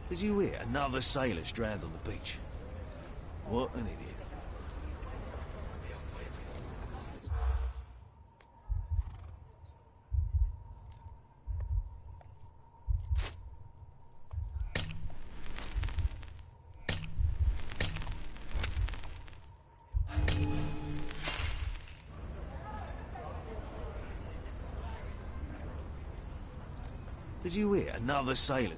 Did you hear? Another sailor's drowned on the beach. What an idiot. Did you hear? Another sailor.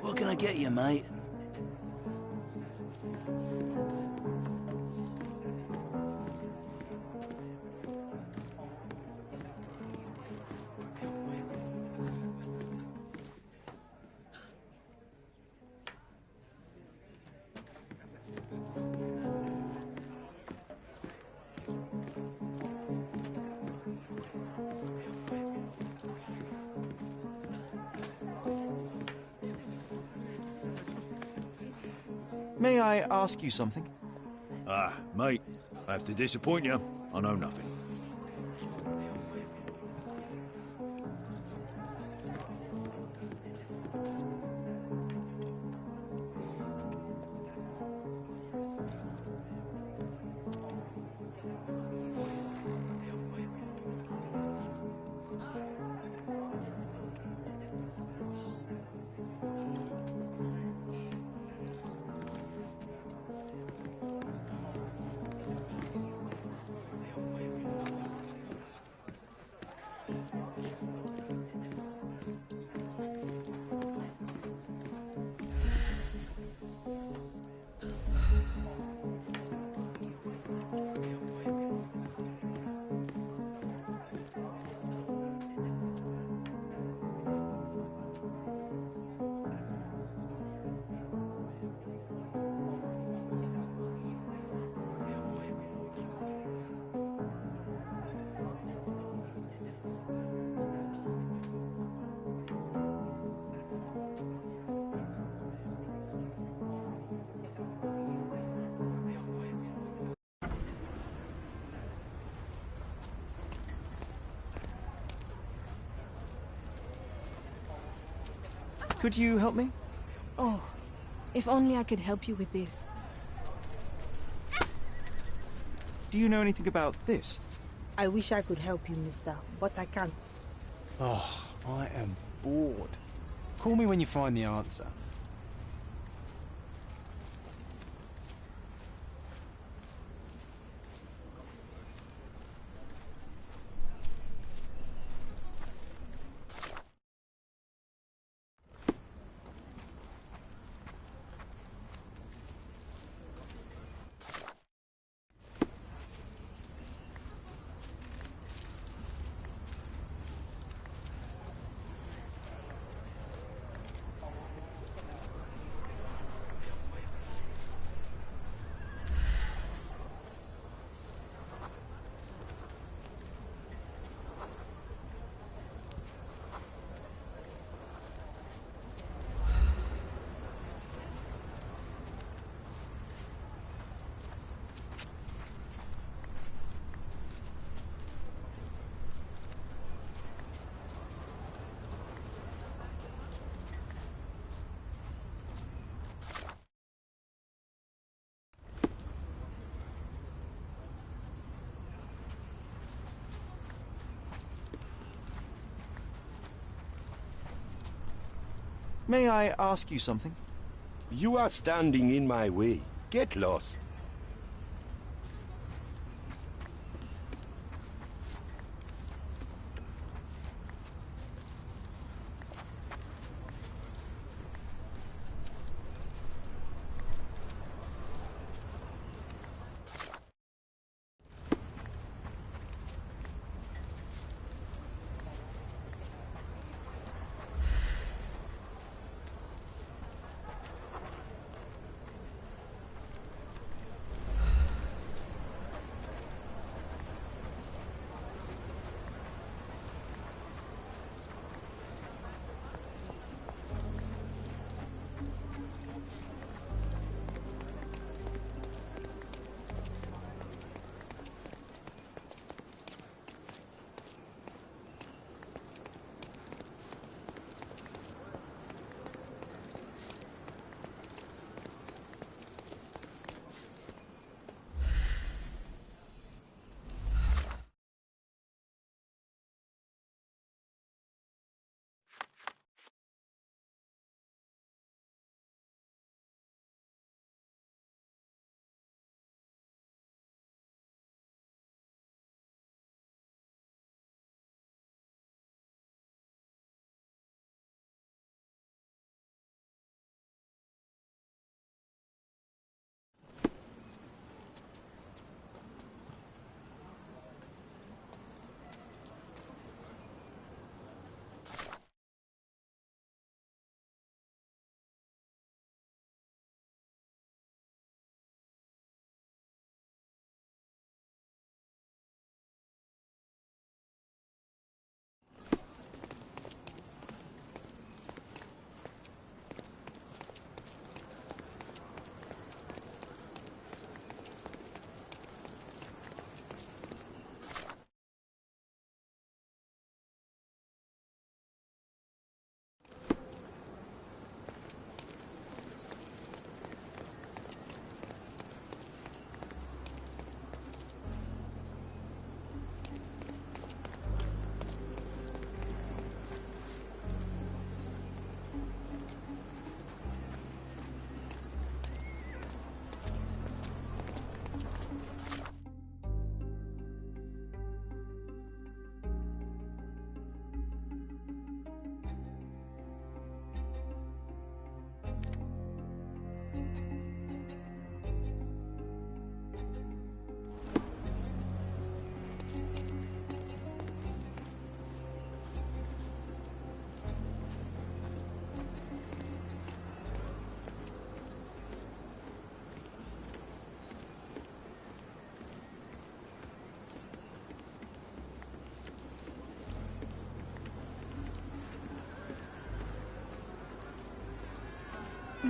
What can I get you, mate? May I ask you something? Mate, I have to disappoint you. I know nothing. Could you help me? Oh, if only I could help you with this. Do you know anything about this? I wish I could help you, mister, but I can't. Oh, I am bored. Call me when you find the answer. May I ask you something? You are standing in my way. Get lost.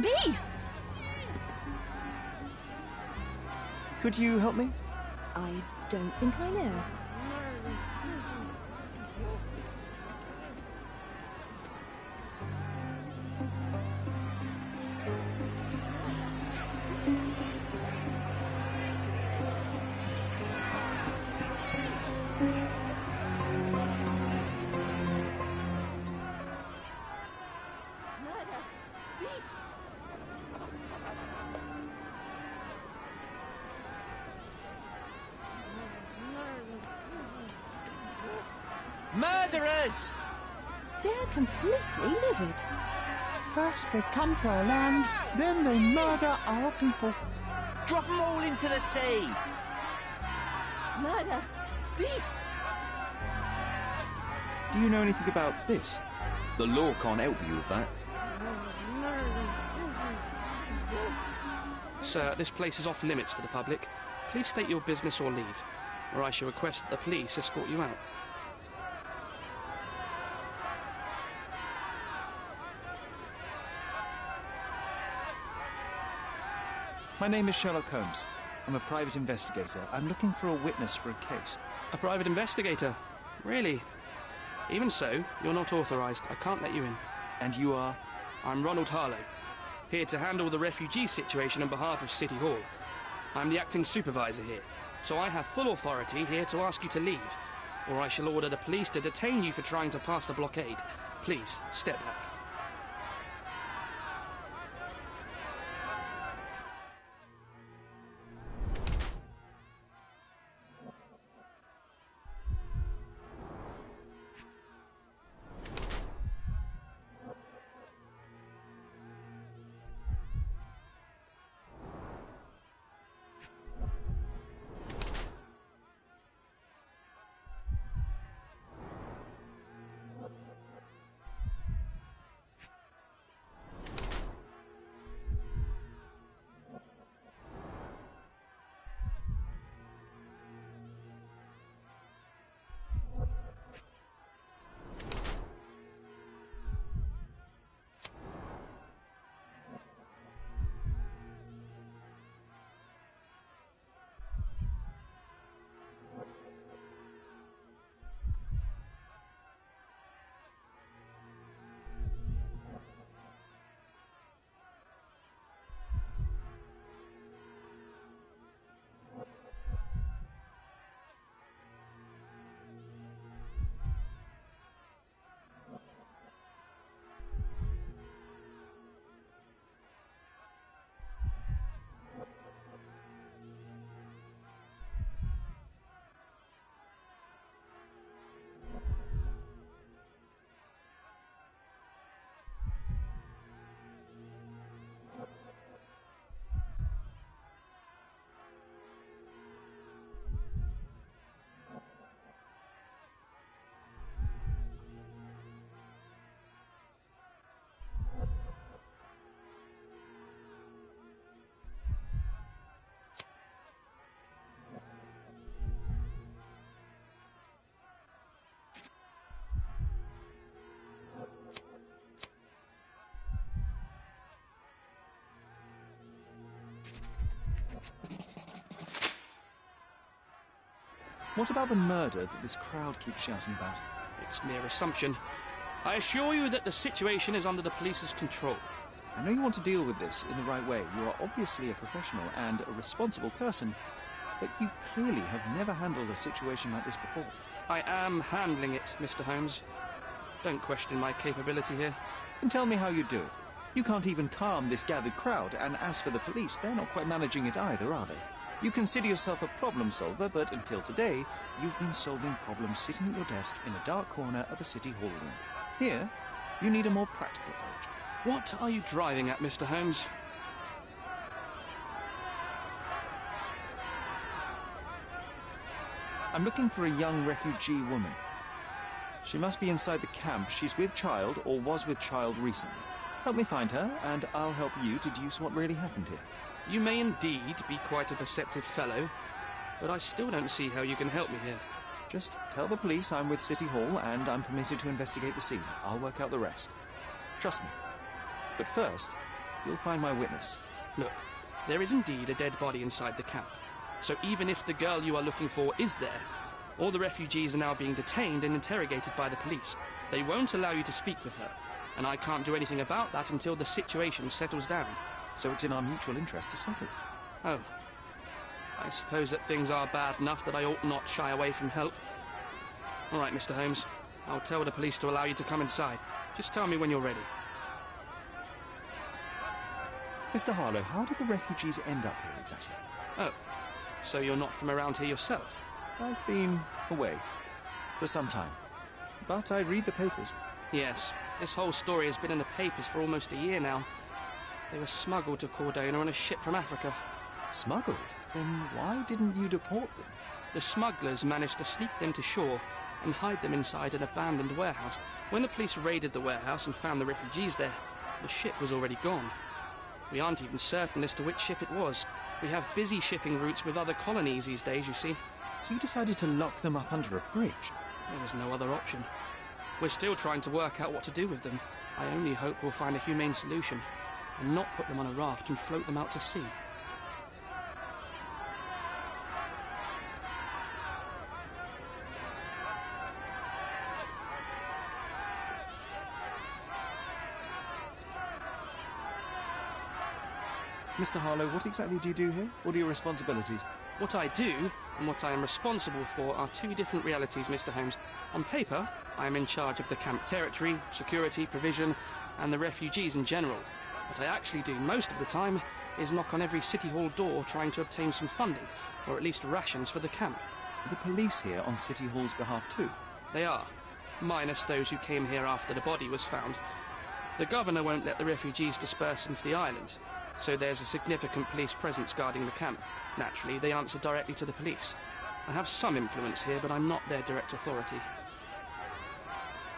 Beasts! Could you help me? I don't think I know. Murderers! They're completely livid. First they come to our land, then they murder our people. Drop them all into the sea! Murder. Beasts. Do you know anything about this? The law can't help you with that. Sir, this place is off limits to the public. Please state your business or leave, or I shall request that the police escort you out. My name is Sherlock Holmes. I'm a private investigator. I'm looking for a witness for a case. A private investigator? Really? Even so, you're not authorised. I can't let you in. And you are? I'm Ronald Harlow, here to handle the refugee situation on behalf of City Hall. I'm the acting supervisor here, so I have full authority here to ask you to leave, or I shall order the police to detain you for trying to pass the blockade. Please, step back. What about the murder that this crowd keeps shouting about? It's mere assumption. I assure you that the situation is under the police's control. I know you want to deal with this in the right way. You are obviously a professional and a responsible person, but you clearly have never handled a situation like this before. I am handling it, Mr. Holmes. Don't question my capability here. And tell me how you do it. You can't even calm this gathered crowd, and as for the police, they're not quite managing it either, are they? You consider yourself a problem solver, but until today, you've been solving problems sitting at your desk in a dark corner of a city hall room. Here, you need a more practical approach. What are you driving at, Mr. Holmes? I'm looking for a young refugee woman. She must be inside the camp. She's with child, or was with child recently. Help me find her, and I'll help you deduce what really happened here. You may indeed be quite a perceptive fellow, but I still don't see how you can help me here. Just tell the police I'm with City Hall and I'm permitted to investigate the scene. I'll work out the rest. Trust me. But first, you'll find my witness. Look, there is indeed a dead body inside the camp. So even if the girl you are looking for is there, all the refugees are now being detained and interrogated by the police. They won't allow you to speak with her, and I can't do anything about that until the situation settles down. So it's in our mutual interest to settle it. Oh. I suppose that things are bad enough that I ought not shy away from help. All right, Mr. Holmes. I'll tell the police to allow you to come inside. Just tell me when you're ready. Mr. Harlow, how did the refugees end up here exactly? Oh. So you're not from around here yourself? I've been away for some time. but I read the papers. Yes, this whole story has been in the papers for almost a year now. They were smuggled to Cordona on a ship from Africa. Smuggled? Then why didn't you deport them? The smugglers managed to sneak them to shore and hide them inside an abandoned warehouse. When the police raided the warehouse and found the refugees there, the ship was already gone. We aren't even certain as to which ship it was. We have busy shipping routes with other colonies these days, you see. So you decided to lock them up under a bridge? There was no other option. We're still trying to work out what to do with them. I only hope we'll find a humane solution and not put them on a raft and float them out to sea. Mr. Harlow, what exactly do you do here? What are your responsibilities? What I do and what I am responsible for are two different realities, Mr. Holmes. On paper, I am in charge of the camp territory, security, provision, and the refugees in general. What I actually do most of the time is knock on every City Hall door trying to obtain some funding, or at least rations for the camp. Are the police here on City Hall's behalf too? They are, minus those who came here after the body was found. The governor won't let the refugees disperse into the island, so there's a significant police presence guarding the camp. Naturally, they answer directly to the police. I have some influence here, but I'm not their direct authority.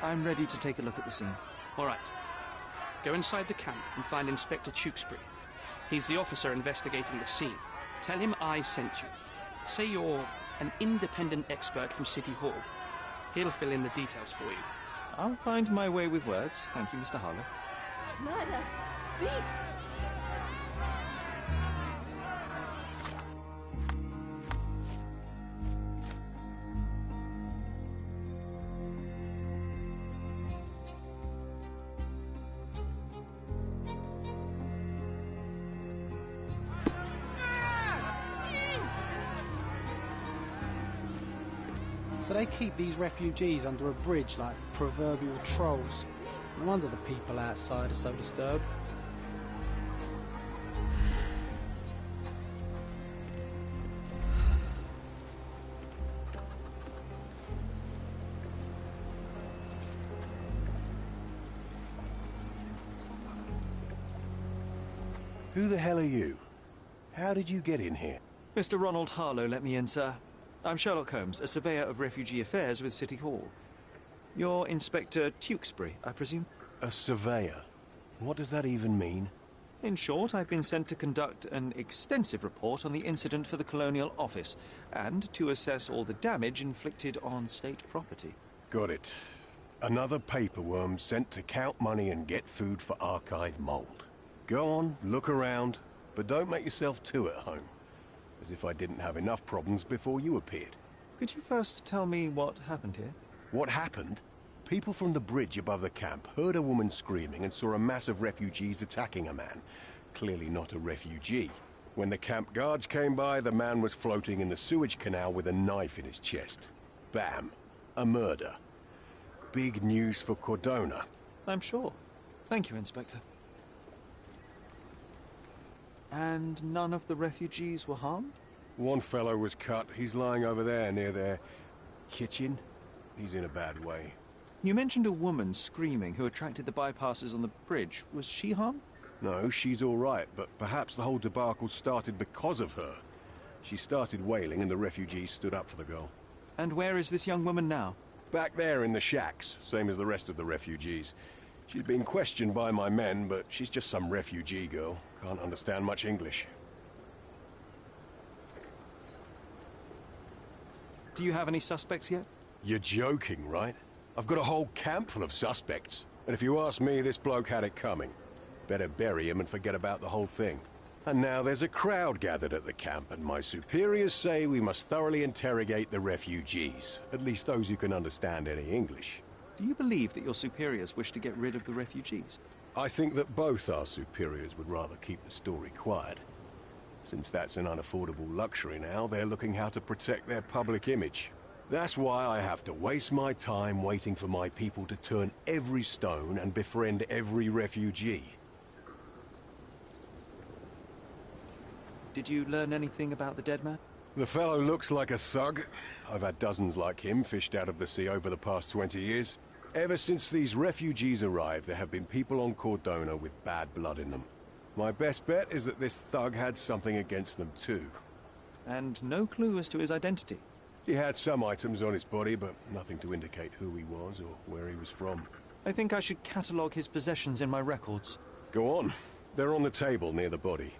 I'm ready to take a look at the scene. All right. Go inside the camp and find Inspector Tewkesbury. He's the officer investigating the scene. Tell him I sent you. Say you're an independent expert from City Hall. He'll fill in the details for you. I'll find my way with words. Thank you, Mr. Harlow. Murder! Beasts! So they keep these refugees under a bridge like proverbial trolls. No wonder the people outside are so disturbed. Who the hell are you? How did you get in here? Mr. Ronald Harlow let me in, sir. I'm Sherlock Holmes, a surveyor of refugee affairs with City Hall. You're Inspector Tewkesbury, I presume? A surveyor? What does that even mean? In short, I've been sent to conduct an extensive report on the incident for the Colonial Office and to assess all the damage inflicted on state property. Got it. Another paperworm sent to count money and get food for archive mold. Go on, look around, but don't make yourself too at home. As if I didn't have enough problems before you appeared. Could you first tell me what happened here? What happened? People from the bridge above the camp heard a woman screaming and saw a mass of refugees attacking a man. Clearly not a refugee. When the camp guards came by, the man was floating in the sewage canal with a knife in his chest. Bam. A murder. Big news for Cordona. I'm sure. Thank you, Inspector. And none of the refugees were harmed? One fellow was cut. He's lying over there near their kitchen. He's in a bad way. You mentioned a woman screaming who attracted the bypassers on the bridge. Was she harmed? No, she's all right, but perhaps the whole debacle started because of her. She started wailing and the refugees stood up for the girl. And where is this young woman now? Back there in the shacks, same as the rest of the refugees. She's been questioned by my men, but she's just some refugee girl. Can't understand much English. Do you have any suspects yet? You're joking, right? I've got a whole camp full of suspects. And if you ask me, this bloke had it coming. Better bury him and forget about the whole thing. And now there's a crowd gathered at the camp, and my superiors say we must thoroughly interrogate the refugees. At least those who can understand any English. Do you believe that your superiors wish to get rid of the refugees? I think that both our superiors would rather keep the story quiet. Since that's an unaffordable luxury now, they're looking how to protect their public image. That's why I have to waste my time waiting for my people to turn every stone and befriend every refugee. Did you learn anything about the dead man? The fellow looks like a thug. I've had dozens like him fished out of the sea over the past 20 years. Ever since these refugees arrived, there have been people on Cordona with bad blood in them. My best bet is that this thug had something against them too. And no clue as to his identity. He had some items on his body, but nothing to indicate who he was or where he was from. I think I should catalogue his possessions in my records. Go on. They're on the table near the body.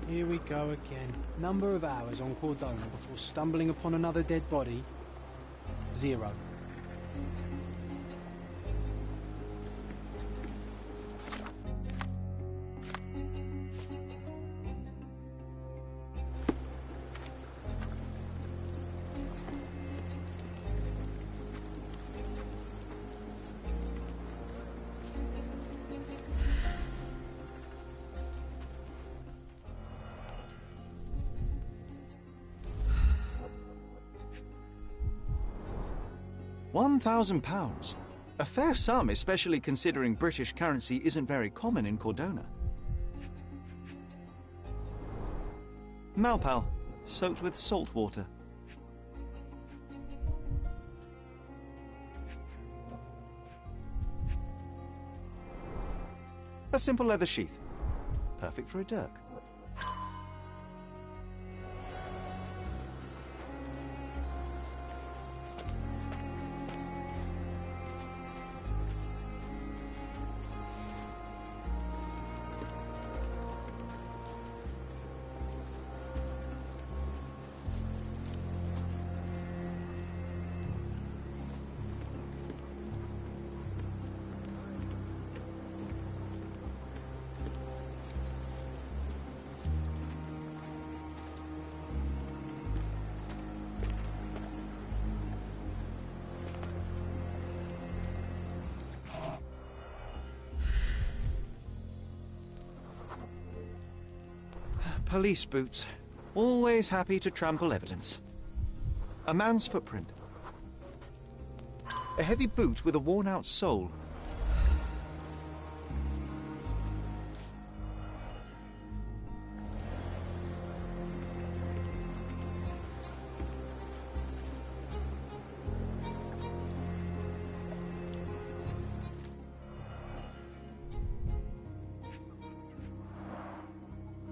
Here we go again. Number of hours on Cordona before stumbling upon another dead body? 0. £1,000. A fair sum, especially considering British currency isn't very common in Cordona. Malpal, soaked with salt water. A simple leather sheath. Perfect for a dirk. Police boots. Always happy to trample evidence. A man's footprint. A heavy boot with a worn-out sole.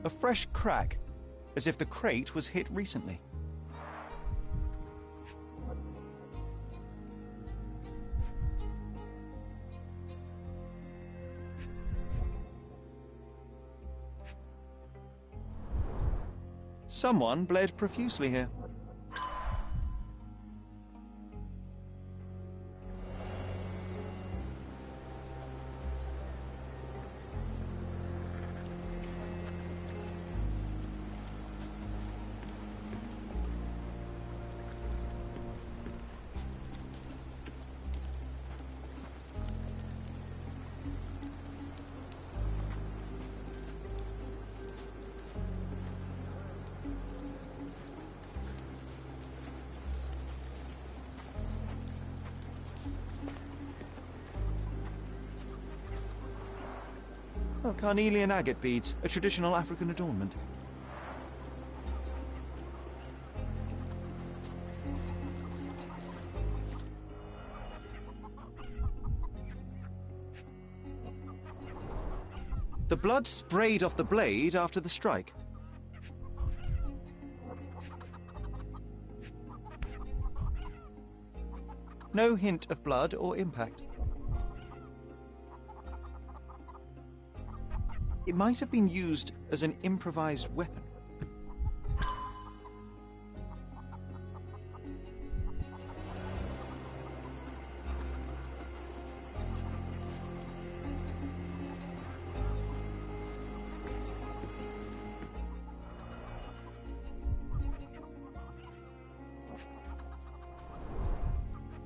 A fresh crack, as if the crate was hit recently. Someone bled profusely here. Oh, carnelian agate beads, a traditional African adornment. The blood sprayed off the blade after the strike. No hint of blood or impact. It might have been used as an improvised weapon.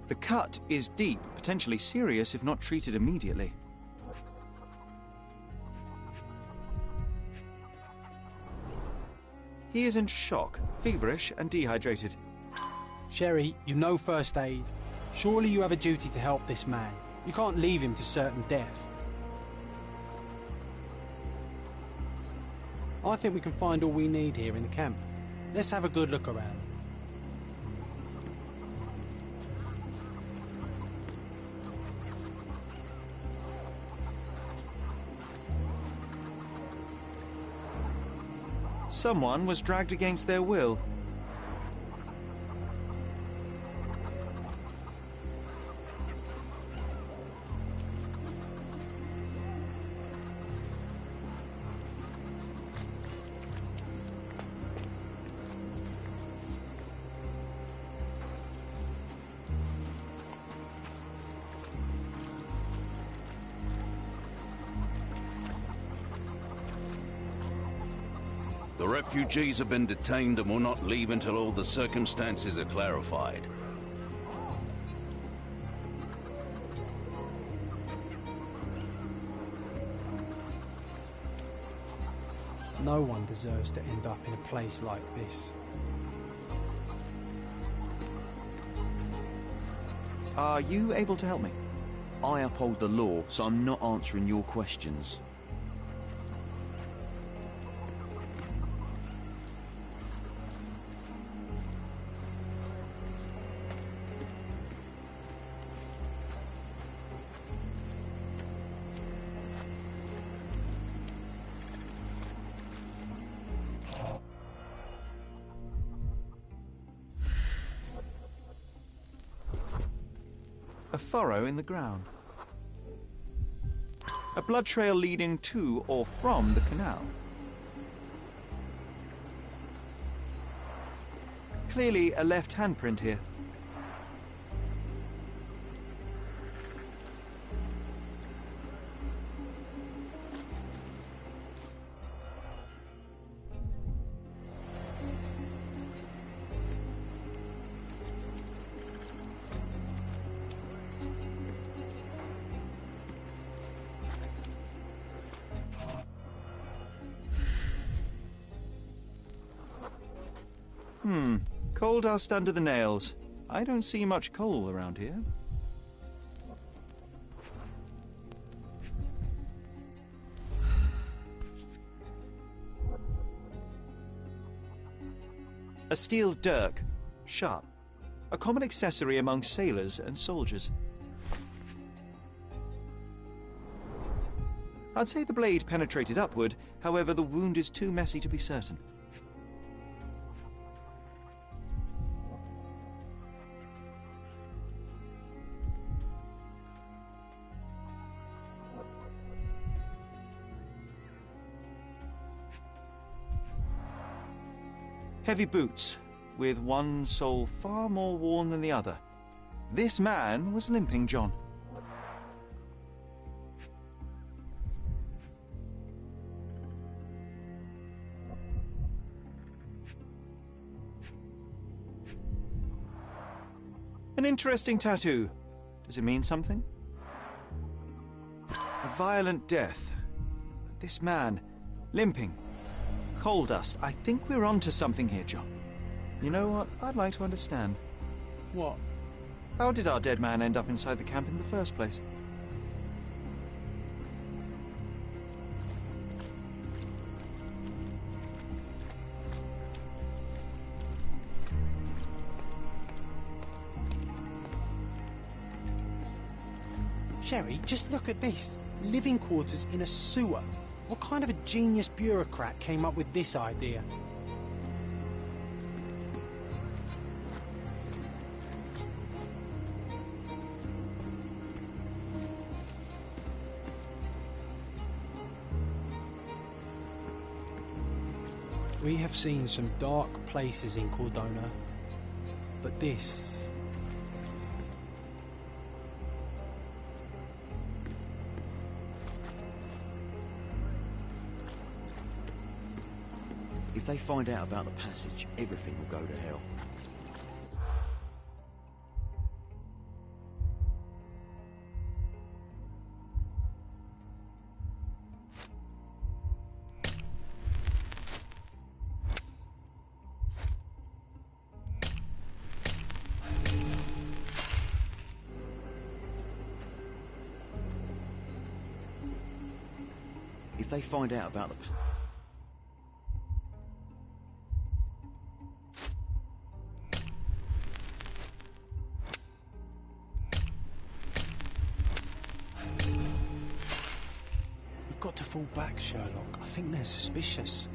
The cut is deep, potentially serious if not treated immediately. He is in shock, feverish and dehydrated. Sherry, you know first aid. Surely you have a duty to help this man. You can't leave him to certain death. I think we can find all we need here in the camp. Let's have a good look around. Someone was dragged against their will. The refugees have been detained and will not leave until all the circumstances are clarified. No one deserves to end up in a place like this. Are you able to help me? I uphold the law, so I'm not answering your questions. A furrow in the ground. A blood trail leading to or from the canal. Clearly a left handprint here. Coal dust under the nails. I don't see much coal around here. A steel dirk, sharp. A common accessory among sailors and soldiers. I'd say the blade penetrated upward, however the wound is too messy to be certain. Heavy boots, with one sole far more worn than the other. This man was limping John. An interesting tattoo. Does it mean something? A violent death. But this man, limping. Coal dust. I think we're onto something here, John. You know what? I'd like to understand. What? How did our dead man end up inside the camp in the first place? Sherry, just look at this. Living quarters in a sewer. What kind of a genius bureaucrat came up with this idea? We have seen some dark places in Cordona, but this... If they find out about the passage, everything will go to hell. If they find out about the... We've got to fall back, Sherlock. I think they're suspicious.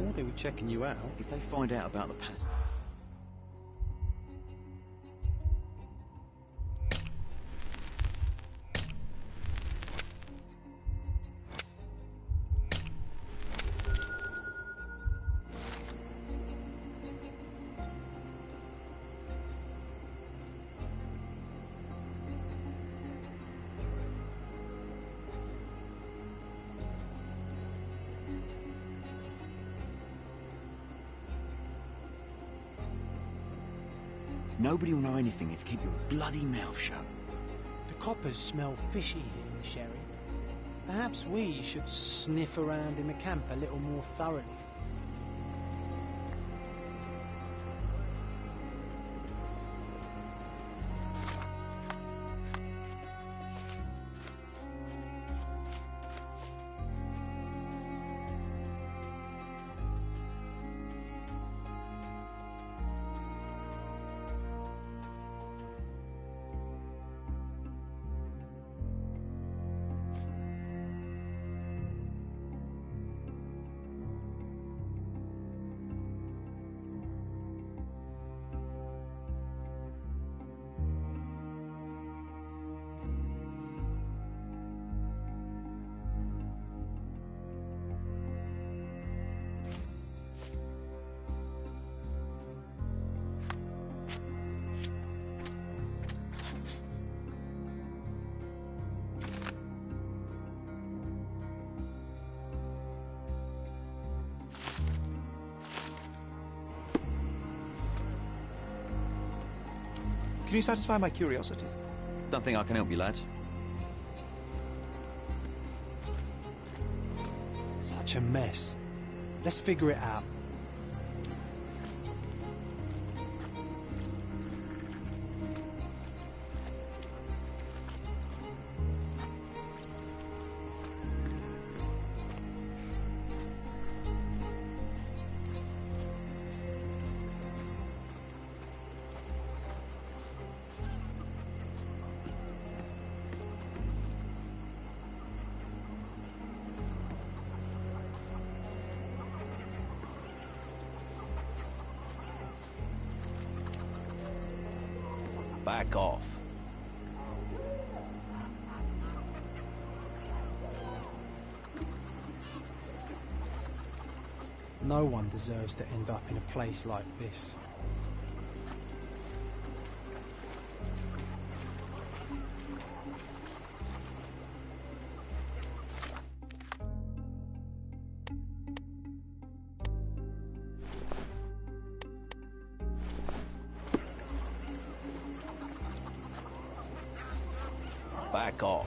Or they were checking you out. If they find out about the pattern... Nobody will know anything if you keep your bloody mouth shut. The coppers smell fishy here, Sherry. Perhaps we should sniff around in the camp a little more thoroughly. Can you satisfy my curiosity? Don't think I can help you, lads. Such a mess. Let's figure it out. Back off. No one deserves to end up in a place like this. Back off.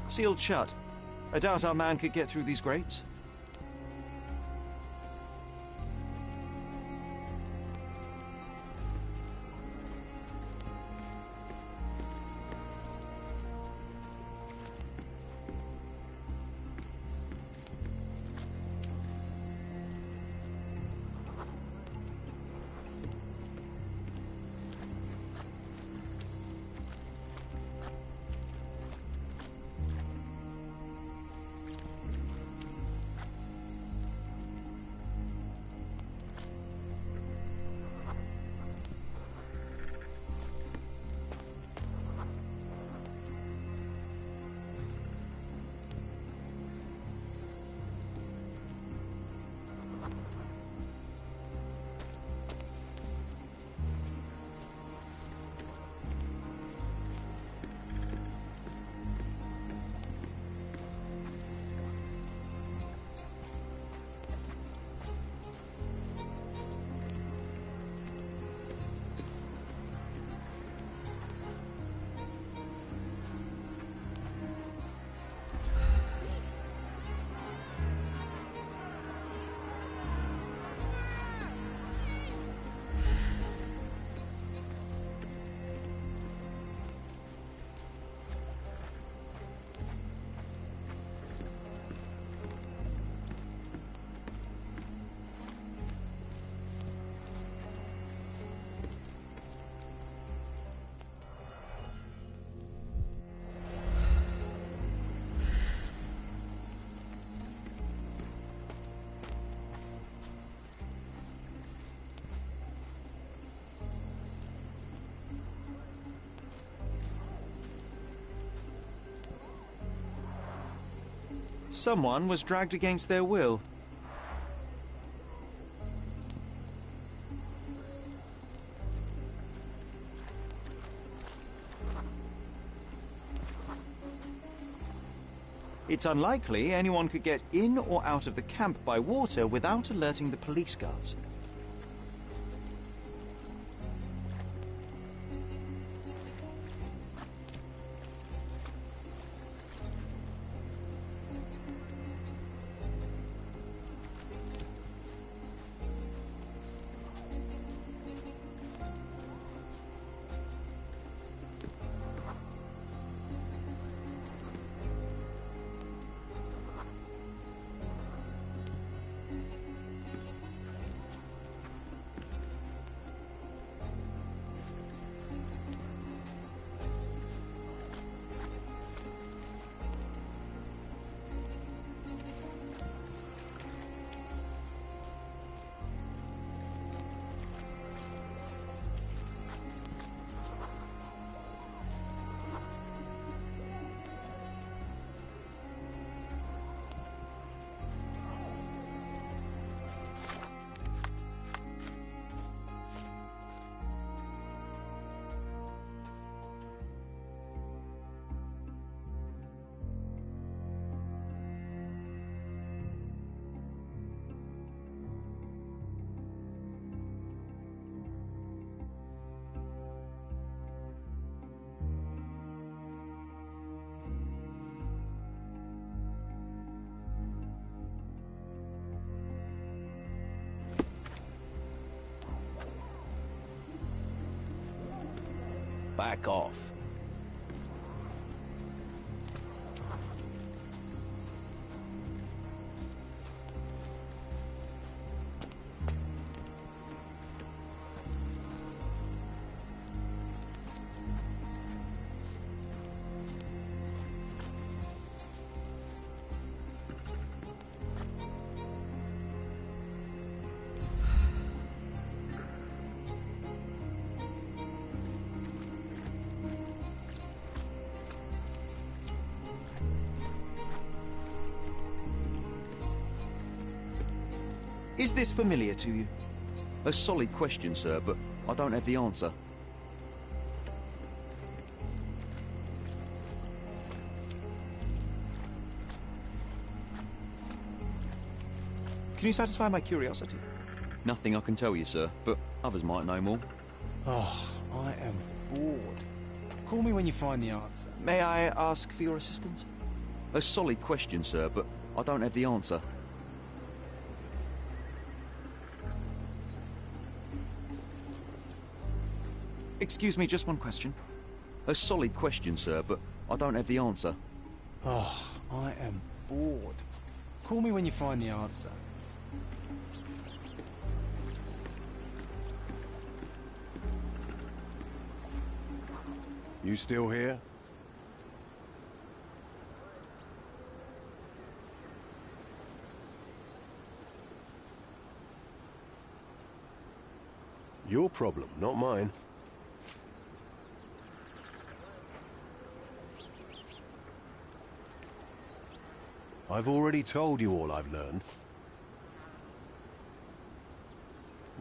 Sealed shut. I doubt our man could get through these grates. Someone was dragged against their will. It's unlikely anyone could get in or out of the camp by water without alerting the police guards. Back off. Is this familiar to you? A solid question, sir, but I don't have the answer. Can you satisfy my curiosity? Nothing I can tell you, sir, but others might know more. Oh, I am bored. Call me when you find the answer. May I ask for your assistance? A solid question, sir, but I don't have the answer. Excuse me, just one question. A solid question, sir, but I don't have the answer. Oh, I am bored. Call me when you find the answer. You still here? Your problem, not mine. I've already told you all I've learned.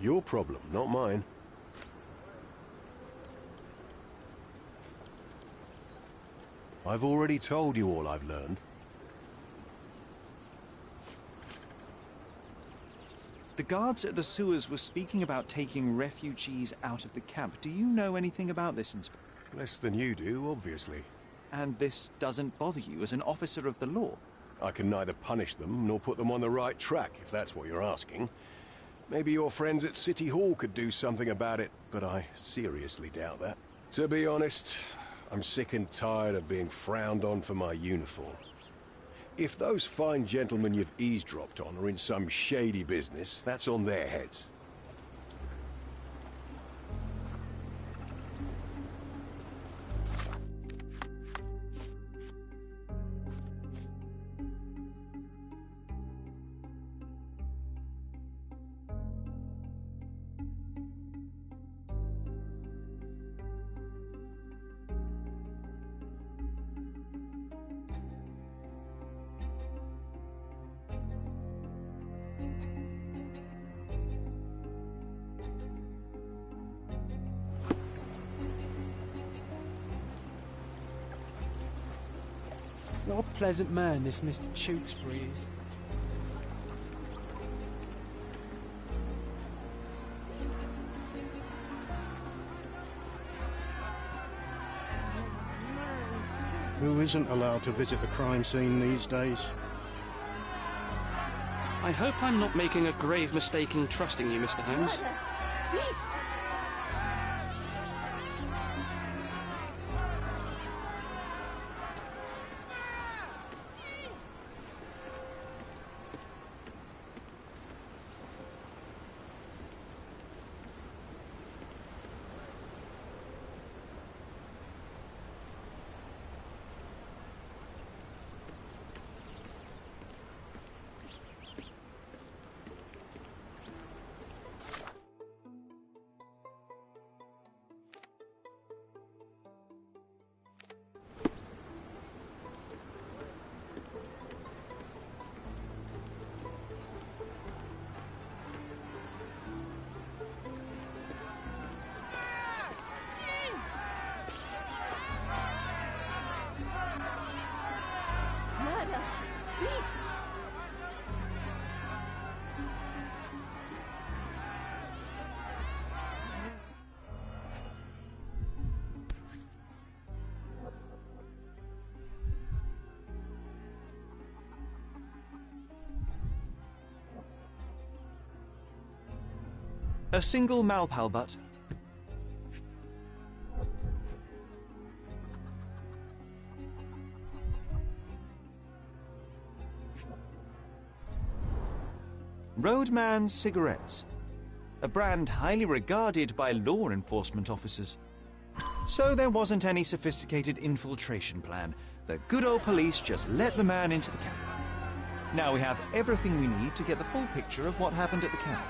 Your problem, not mine. I've already told you all I've learned. The guards at the sewers were speaking about taking refugees out of the camp. Do you know anything about this, Inspector? Less than you do, obviously. And this doesn't bother you as an officer of the law? I can neither punish them nor put them on the right track, if that's what you're asking. Maybe your friends at City Hall could do something about it, but I seriously doubt that. To be honest, I'm sick and tired of being frowned on for my uniform. If those fine gentlemen you've eavesdropped on are in some shady business, that's on their heads. What a pleasant man this Mr. Tewkesbury is. Who isn't allowed to visit the crime scene these days? I hope I'm not making a grave mistake in trusting you, Mr. Holmes. Murder! Beasts! Murder! Beasts! A single Malpal butt. Roadman cigarettes. A brand highly regarded by law enforcement officers. So there wasn't any sophisticated infiltration plan. The good old police just let the man into the camp. Now we have everything we need to get the full picture of what happened at the camp.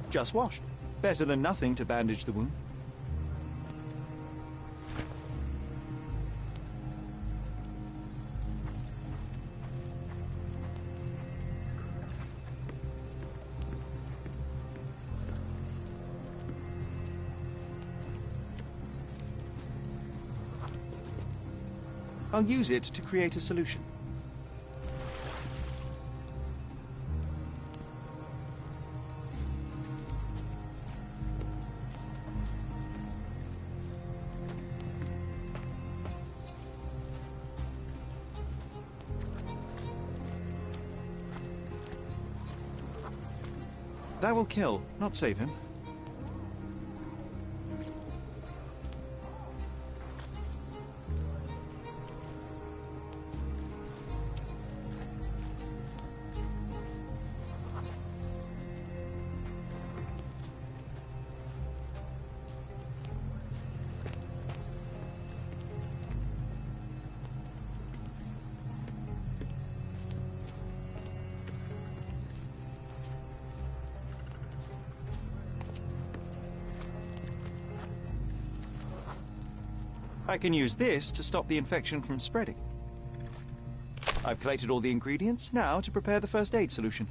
Just washed. Better than nothing to bandage the wound. I'll use it to create a solution. That will kill, not save him. I can use this to stop the infection from spreading. I've collated all the ingredients, now to prepare the first aid solution.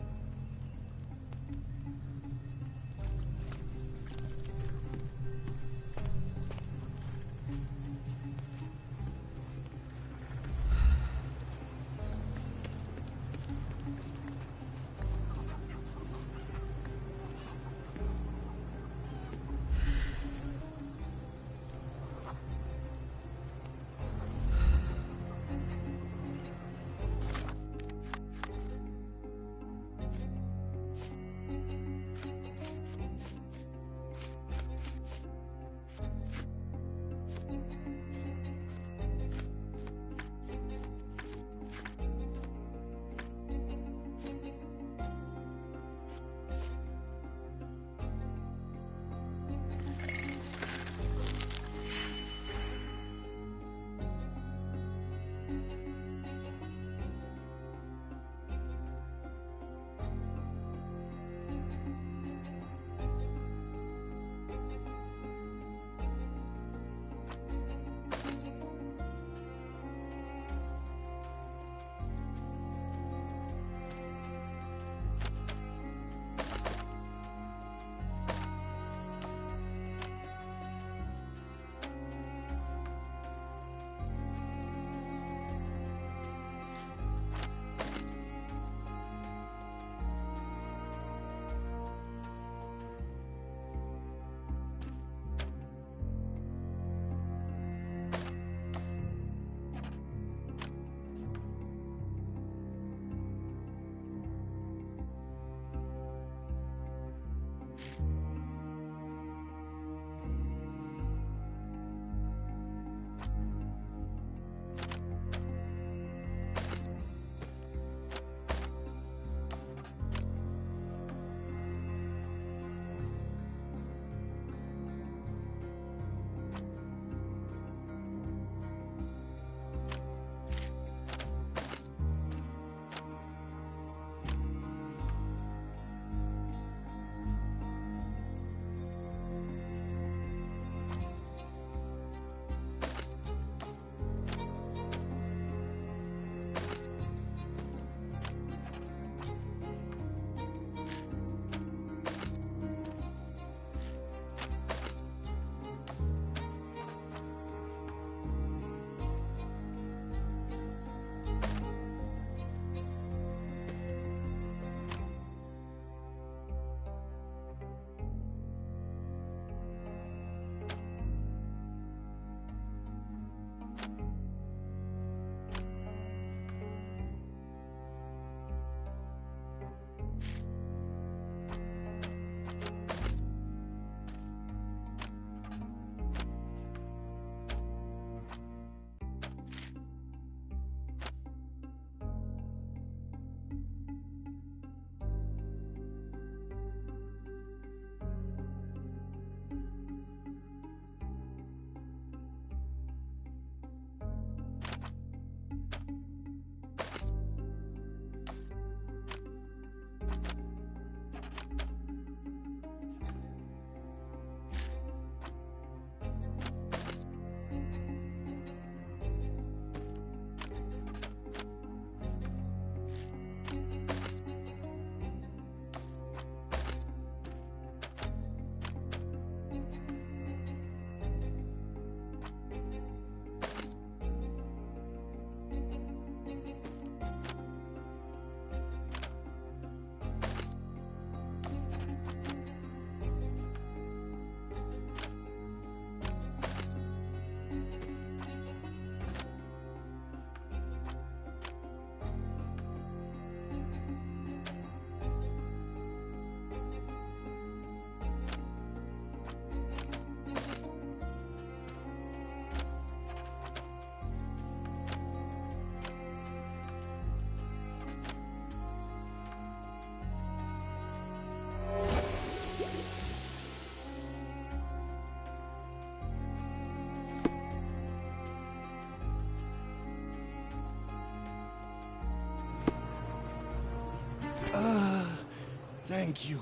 Thank you.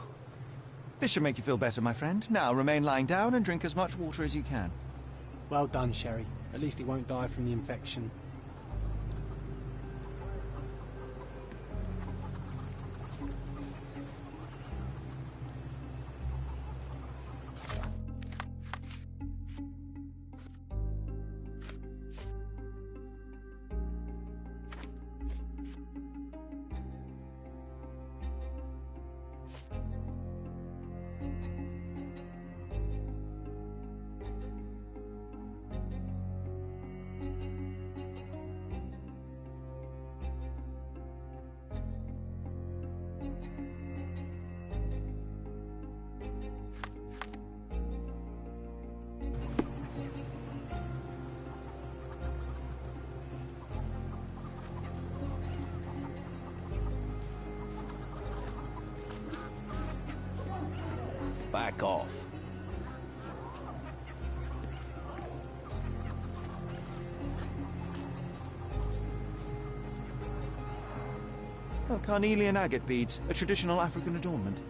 This should make you feel better, my friend. Now remain lying down and drink as much water as you can. Well done, Sherry. At least he won't die from the infection. Back off. Oh, carnelian agate beads, a traditional African adornment.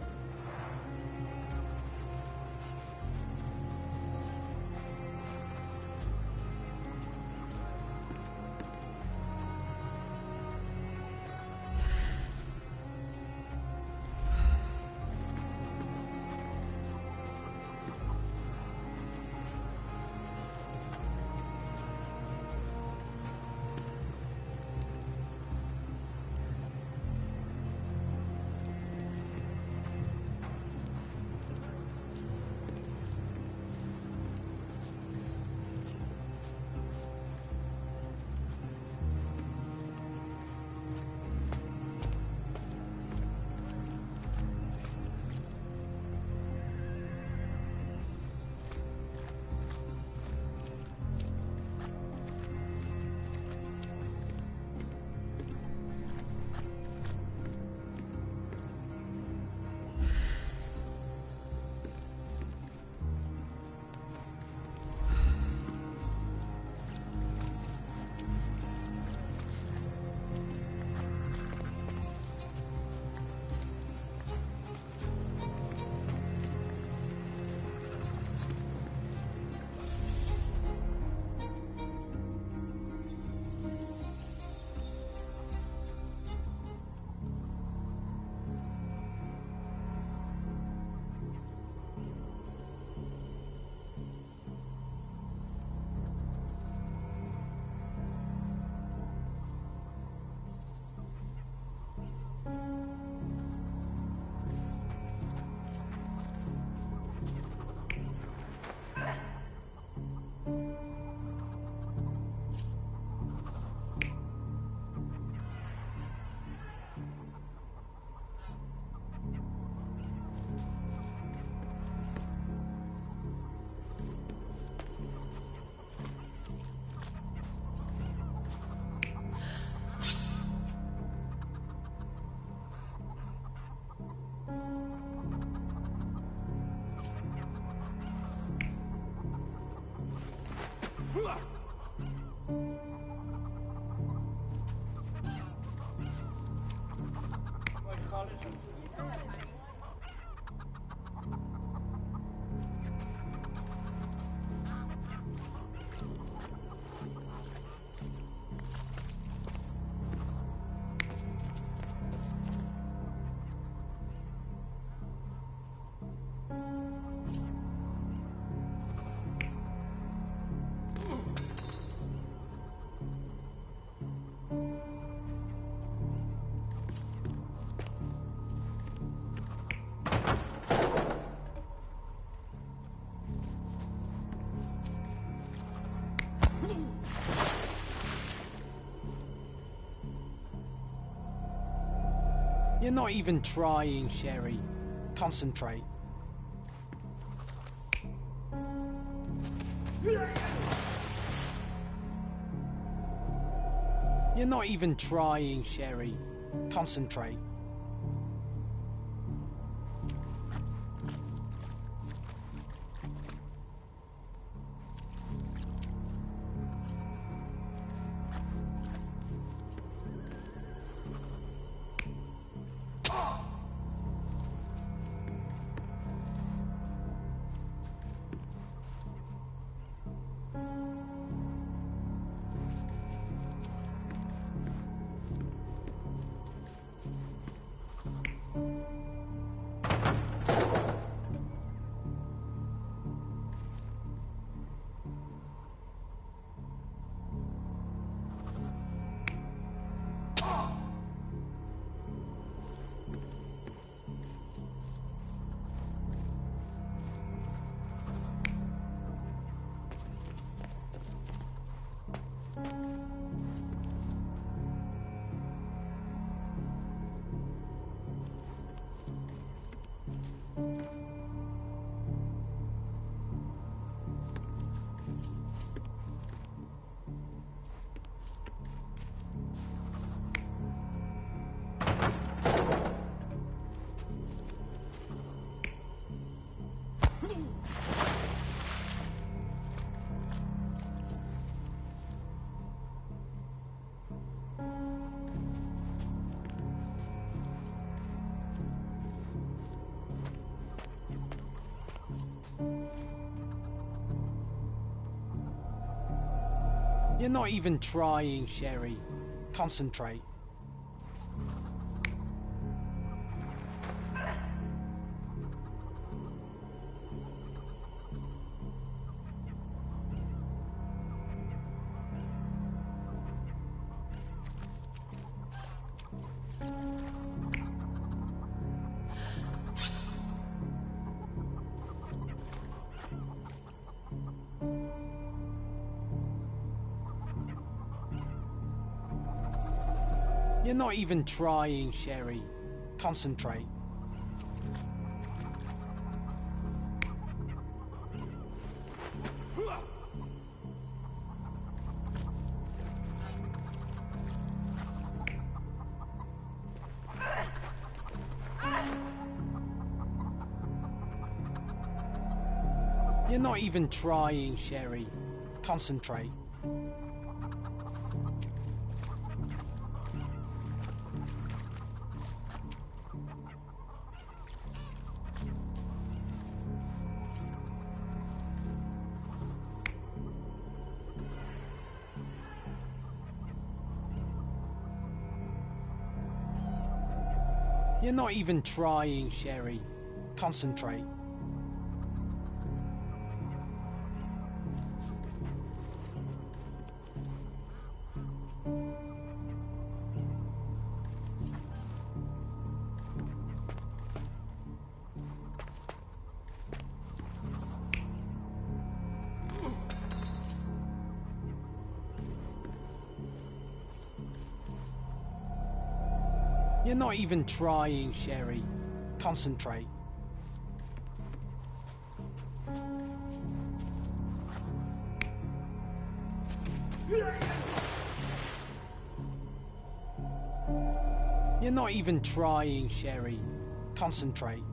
You're not even trying, Sherry. Concentrate. You're not even trying, Sherry. Concentrate. You're not even trying, Sherry. Concentrate. You're not even trying, Sherry. Concentrate. You're not even trying, Sherry. Concentrate. You're not even trying, Sherry. Concentrate. You're not even trying, Sherry. Concentrate. You're not even trying, Sherry. Concentrate.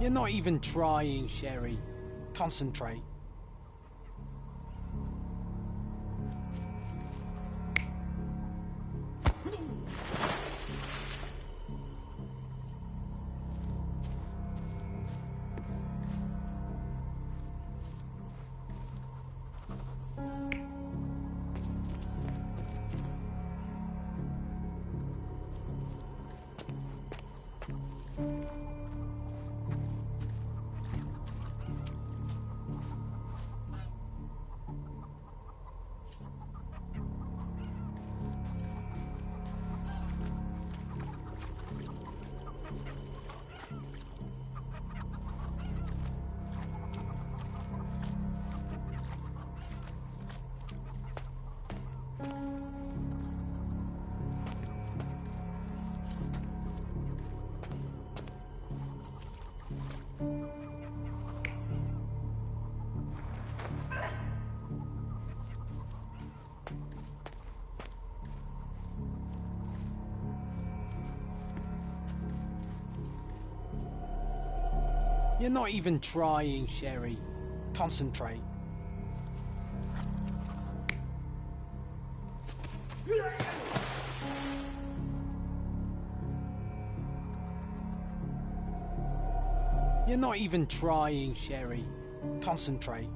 You're not even trying, Sherry. Concentrate. You're not even trying, Sherry. Concentrate. You're not even trying, Sherry. Concentrate.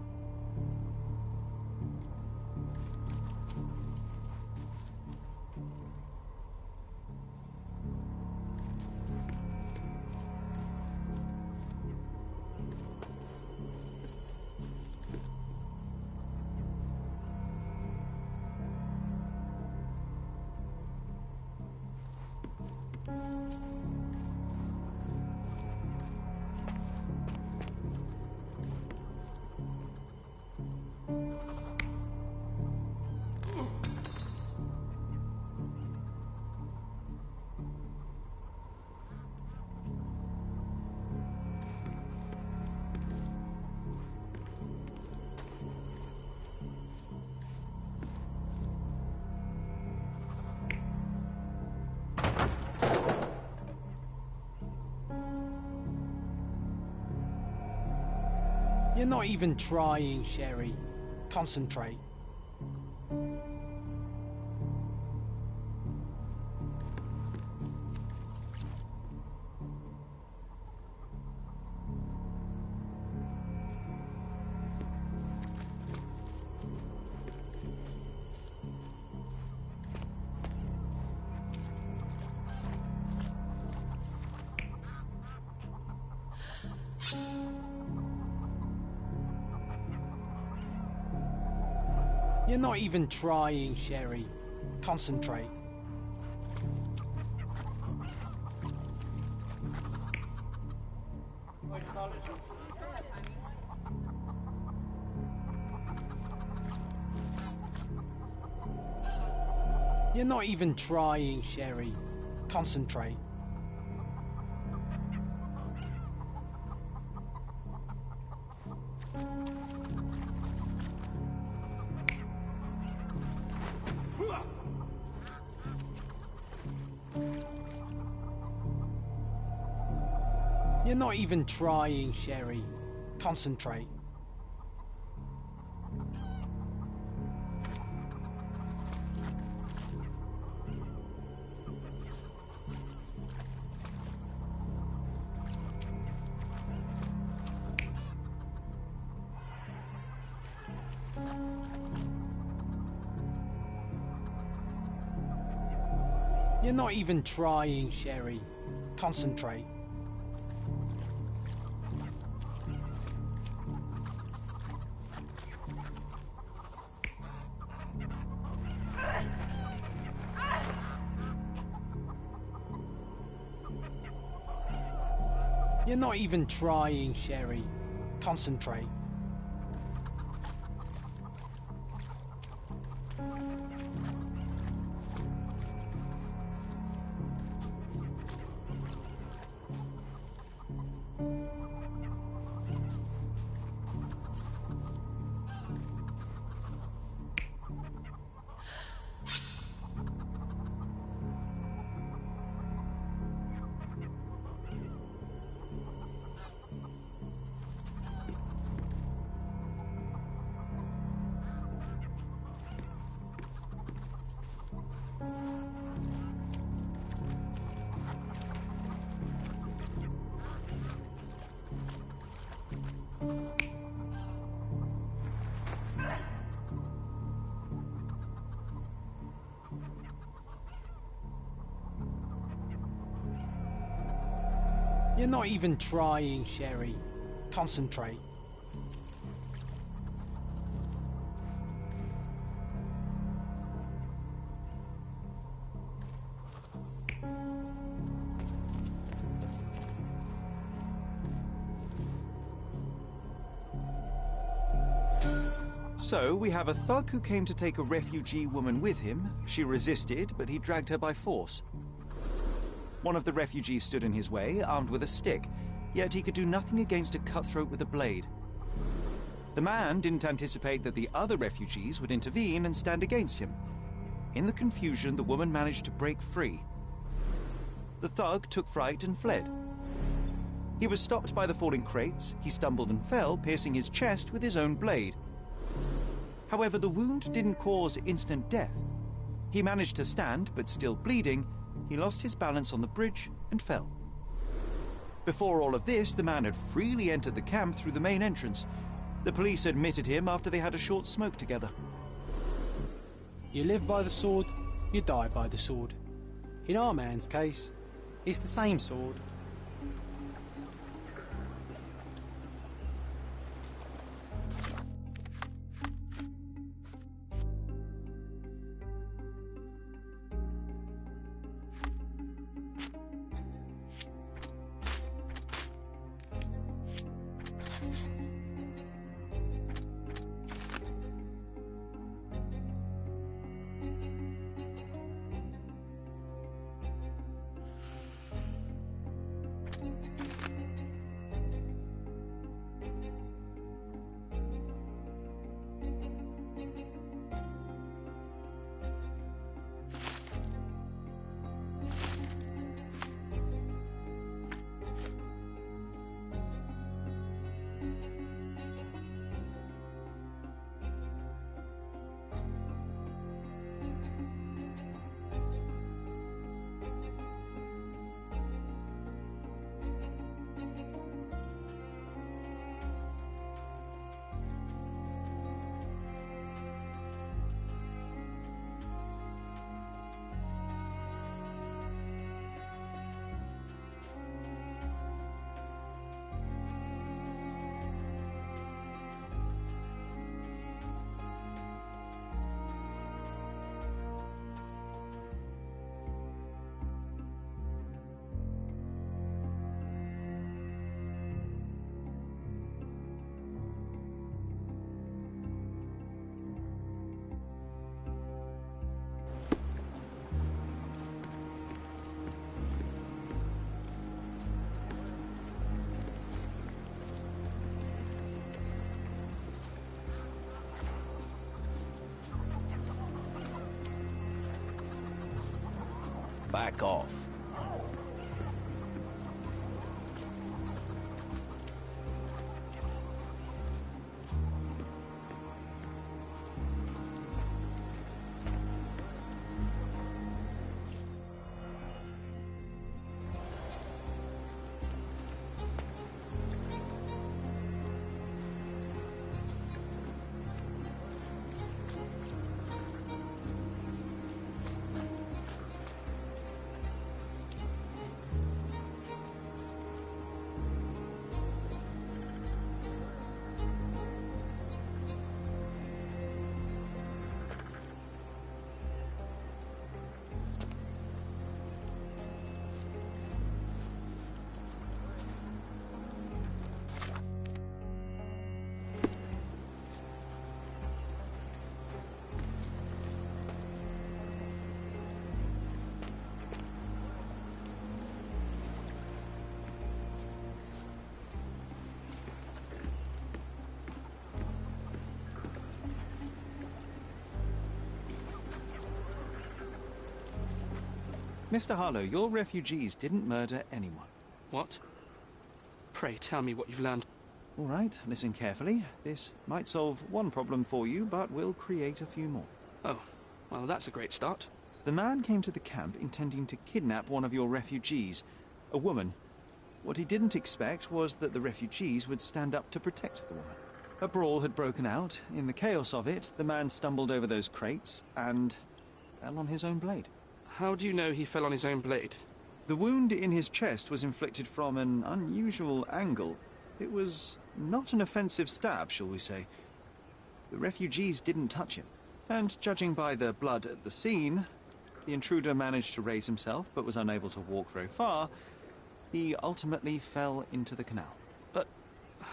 You're not even trying, Sherry. Concentrate. You're not even trying, Sherry. Concentrate. You're not even trying, Sherry. Concentrate. You're not even trying, Sherry. Concentrate. You're not even trying, Sherry. Concentrate. You're not even trying, Sherry. Concentrate. You're not even trying, Sherry. Concentrate. So, we have a thug who came to take a refugee woman with him. She resisted, but he dragged her by force. One of the refugees stood in his way, armed with a stick, yet he could do nothing against a cutthroat with a blade. The man didn't anticipate that the other refugees would intervene and stand against him. In the confusion, the woman managed to break free. The thug took fright and fled. He was stopped by the falling crates. He stumbled and fell, piercing his chest with his own blade. However, the wound didn't cause instant death. He managed to stand, but still bleeding, he lost his balance on the bridge and fell. Before all of this, the man had freely entered the camp through the main entrance. The police admitted him after they had a short smoke together. You live by the sword, you die by the sword. In our man's case, it's the same sword. back off. Mr. Harlow, your refugees didn't murder anyone. What? Pray tell me what you've learned. All right, listen carefully. This might solve one problem for you, but will create a few more. Oh, well, that's a great start. The man came to the camp intending to kidnap one of your refugees, a woman. What he didn't expect was that the refugees would stand up to protect the woman. A brawl had broken out. In the chaos of it, the man stumbled over those crates and fell on his own blade. How do you know he fell on his own blade? The wound in his chest was inflicted from an unusual angle. It was not an offensive stab, shall we say. The refugees didn't touch him. And judging by the blood at the scene, the intruder managed to raise himself but was unable to walk very far. He ultimately fell into the canal. But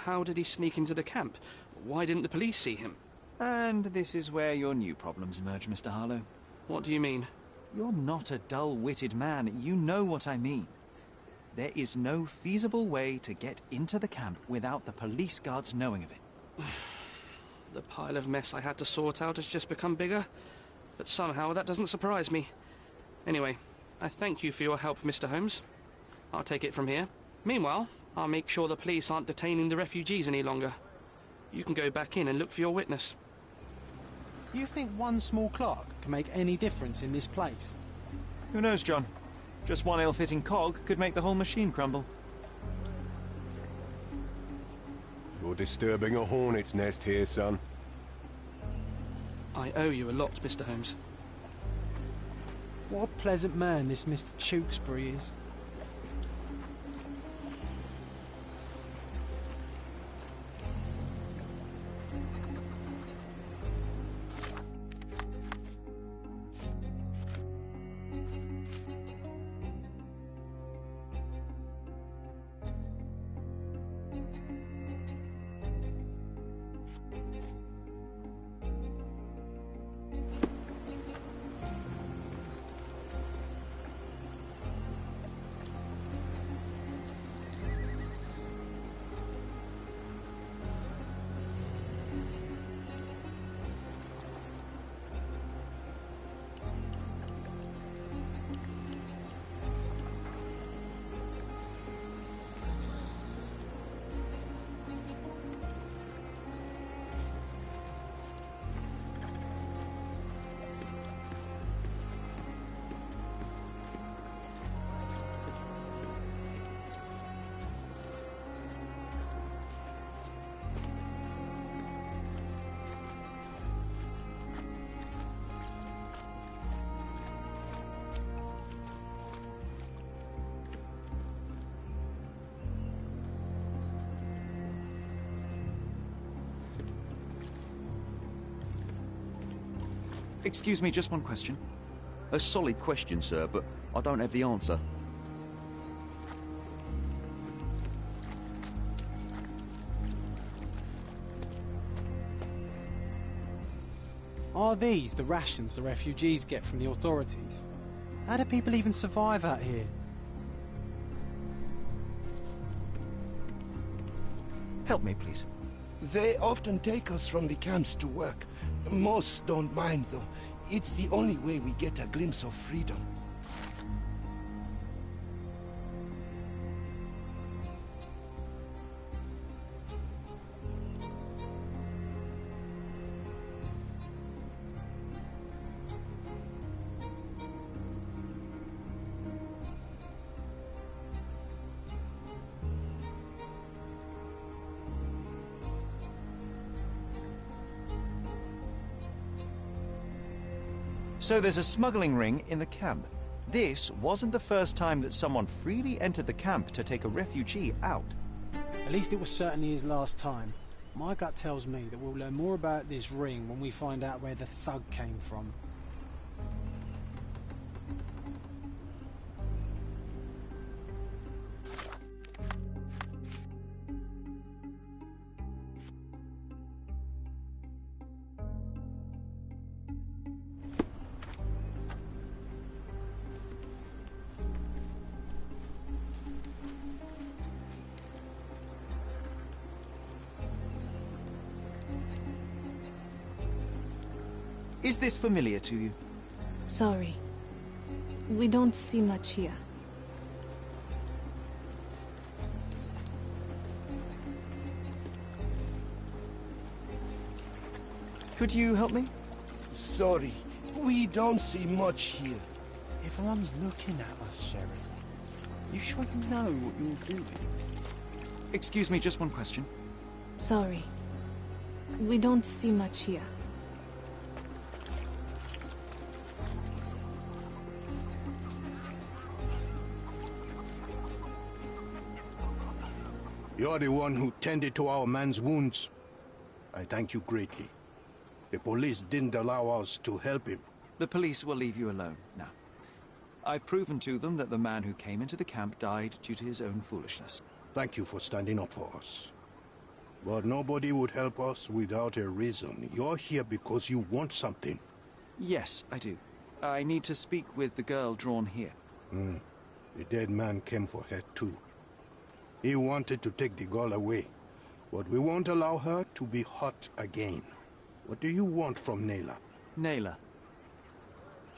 how did he sneak into the camp? Why didn't the police see him? And this is where your new problems emerge, Mr. Harlow. What do you mean? You're not a dull-witted man. You know what I mean. There is no feasible way to get into the camp without the police guards knowing of it. The pile of mess I had to sort out has just become bigger, but somehow that doesn't surprise me. Anyway, I thank you for your help, Mr. Holmes. I'll take it from here. Meanwhile, I'll make sure the police aren't detaining the refugees any longer. You can go back in and look for your witness. You think one small clerk can make any difference in this place? Who knows, John? Just one ill-fitting cog could make the whole machine crumble. You're disturbing a hornet's nest here, son. I owe you a lot, Mr. Holmes. What a pleasant man this Mr. Tewkesbury is. Excuse me, just one question. A solid question, sir, but I don't have the answer. Are these the rations the refugees get from the authorities? How do people even survive out here? Help me, please. They often take us from the camps to work. Most don't mind, though. It's the only way we get a glimpse of freedom. So there's a smuggling ring in the camp. This wasn't the first time that someone freely entered the camp to take a refugee out. At least it was certainly his last time. My gut tells me that we'll learn more about this ring when we find out where the thug came from. Is this familiar to you? Sorry. We don't see much here. Could you help me? Sorry, we don't see much here. Everyone's looking at us, Sherry. You sure you know what you're doing? Excuse me, just one question. Sorry. We don't see much here. You're the one who tended to our man's wounds. I thank you greatly. The police didn't allow us to help him. The police will leave you alone now. I've proven to them that the man who came into the camp died due to his own foolishness. Thank you for standing up for us. But nobody would help us without a reason. You're here because you want something. Yes, I do. I need to speak with the girl drawn here. The dead man came for her too. He wanted to take the girl away, but we won't allow her to be hurt again. What do you want from Nayla? Nayla.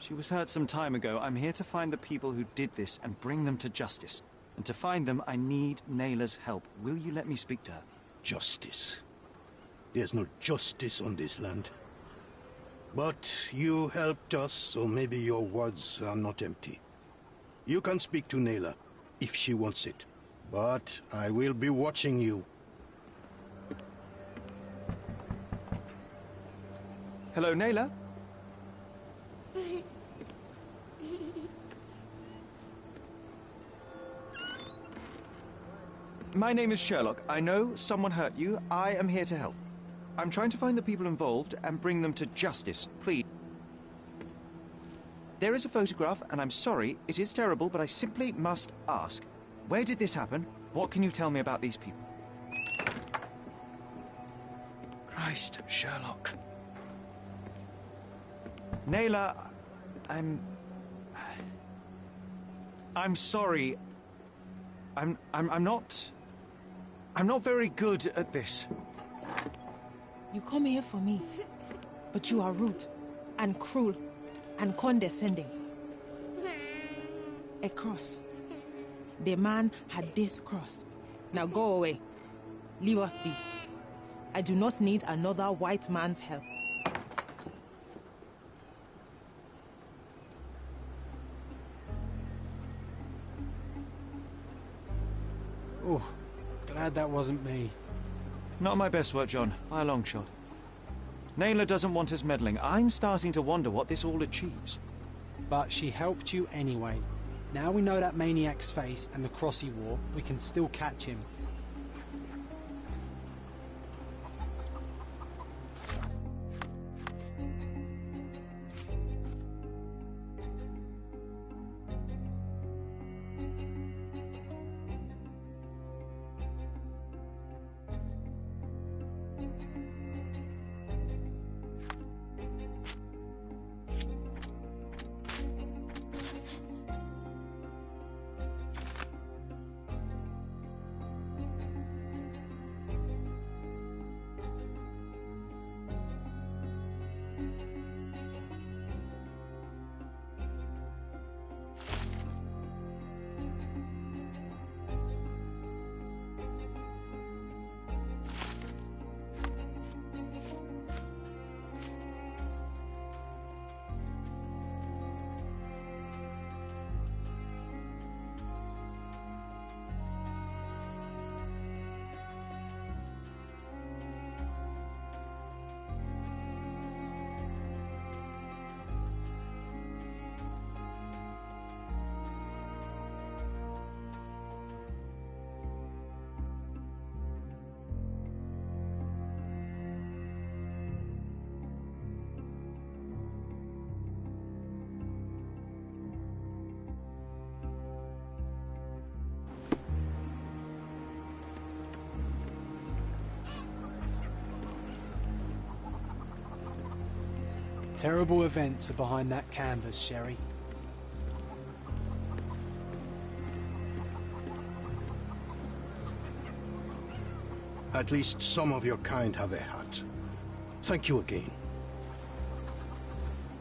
She was hurt some time ago. I'm here to find the people who did this and bring them to justice. And to find them, I need Nayla's help. Will you let me speak to her? Justice. There's no justice on this land. But you helped us, so maybe your words are not empty. You can speak to Nayla, if she wants it. But I will be watching you. Hello, Nayla? My name is Sherlock. I know someone hurt you. I am here to help. I'm trying to find the people involved and bring them to justice. Please. There is a photograph, and I'm sorry, it is terrible, but I simply must ask. Where did this happen? What can you tell me about these people? Christ, Sherlock. Nayla, I'm sorry. I'm not very good at this. You come here for me, but you are rude and cruel and condescending. A cross. The man had this cross. Now go away. Leave us be. I do not need another white man's help. Oh, glad that wasn't me. Not my best work, John, by a long shot. Nayla doesn't want us meddling. I'm starting to wonder what this all achieves. But she helped you anyway. Now we know that maniac's face and the cross he wore, we can still catch him. Terrible events are behind that canvas, Sherry. At least some of your kind have a hat. Thank you again.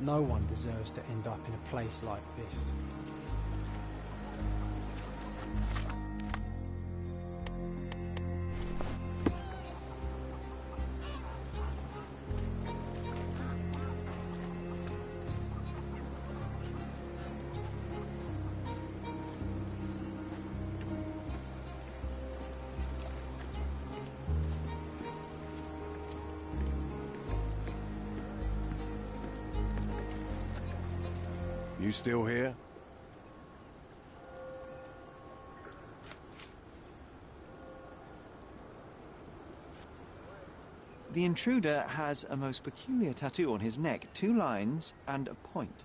No one deserves to end up in a place like this. You still here? The intruder has a most peculiar tattoo on his neck, 2 lines and a point.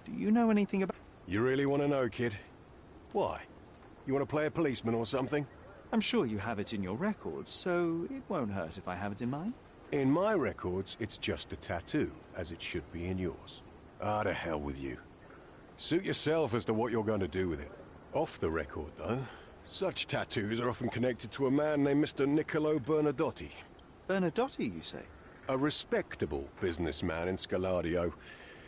Do you know anything about... You really want to know, kid? Why? You want to play a policeman or something? I'm sure you have it in your records, so it won't hurt if I have it in mine. In my records, it's just a tattoo, as it should be in yours. Ah, to hell with you. Suit yourself as to what you're going to do with it. Off the record, though, such tattoos are often connected to a man named Mr. Niccolo Bernadotti. Bernadotti, you say? A respectable businessman in Scaladio.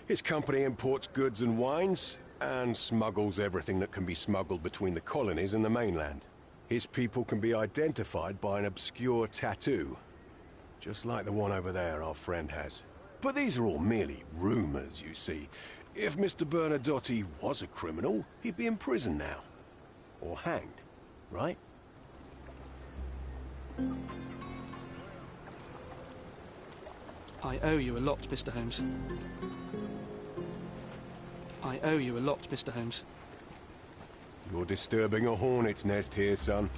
His company imports goods and wines, and smuggles everything that can be smuggled between the colonies and the mainland. His people can be identified by an obscure tattoo, just like the one over there our friend has. But these are all merely rumors, you see. If Mr. Bernadotti was a criminal, he'd be in prison now. Or hanged, right? I owe you a lot, Mr. Holmes. I owe you a lot, Mr. Holmes. You're disturbing a hornet's nest here, son.